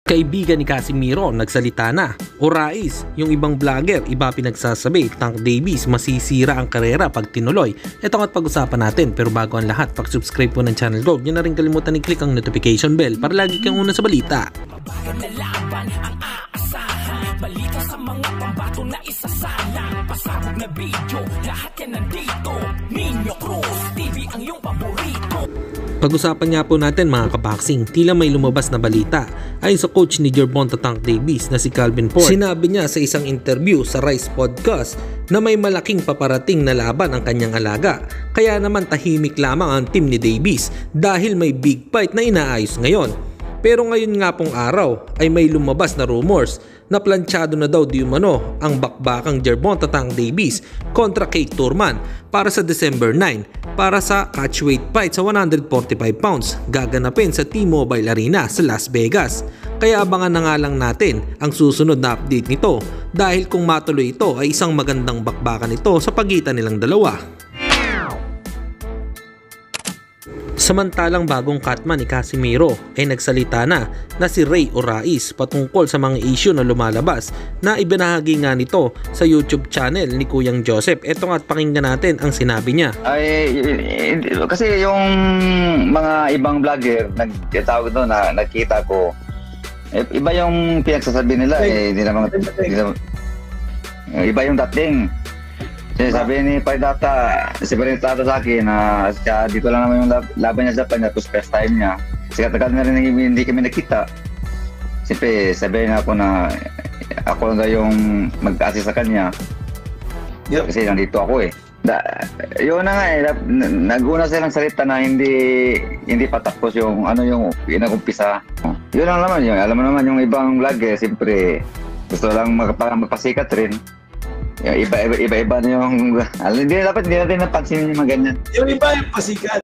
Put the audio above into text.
Kaibigan ni Casimiro nagsalita na. O Rais, yung ibang vlogger, iba pinagsasabi, Tank Davis masisira ang karera pag tinuloy. Ito ang pag-usapan natin, pero bago ang lahat, pag-subscribe po ng channel ko, huwag nyo na rin kalimutan i-click ang notification bell para lagi kang una sa balita. Balita sa mga pambato na isasalang, pasabog na video, lahat yan nandito. Nino Cruz TV ang iyong paborito. Pag-usapan nga po natin mga kaboxing, tila may lumabas na balita. Ayon sa coach ni Gervonta Tank Davis na si Calvin Ford, sinabi niya sa isang interview sa Rise Podcast na may malaking paparating na laban ang kanyang alaga. Kaya naman tahimik lamang ang team ni Davis dahil may big fight na inaayos ngayon. Pero ngayon nga pong araw ay may lumabas na rumors na planchado na daw di umano ang bakbakang Gervonta Tank Davis kontra Kate Thurman para sa December 9 para sa catchweight fight sa 145 pounds gaganapin sa T-Mobile Arena sa Las Vegas. Kaya abangan na nga lang natin ang susunod na update nito dahil kung matuloy ito ay isang magandang bakbakan ito sa pagitan nilang dalawa. Samantalang bagong cutman ni Casimiro ay nagsalita na si Ray o Rais patungkol sa mga issue na lumalabas na ibinahagi nga nito sa YouTube channel ni Kuyang Joseph. Eto nga at pakinggan natin ang sinabi niya. Ay, kasi yung mga ibang vlogger nagtawag doon na nakita ko, iba yung pinagsasabi nila iba yung dating. Sabi ni Paidata, si Paidata sa akin na dito lang naman yung laban niya sa Japan, tapos first time niya. Kasi katagal na rin hindi kami nakita. Siyempre, sabihin ako na ako lang yung mag-assist sa kanya. Yep. Kasi nandito ako eh. Yun na nga eh, nag-una silang salita na hindi patapos yung yung pinag-umpisa. Yun lang naman yun. Alam mo naman yung ibang vlogger, siyempre gusto lang magpasikat rin. Iba-iba na yung... hindi natin napansin yung mga ganyan. Yung iba yung pasikat.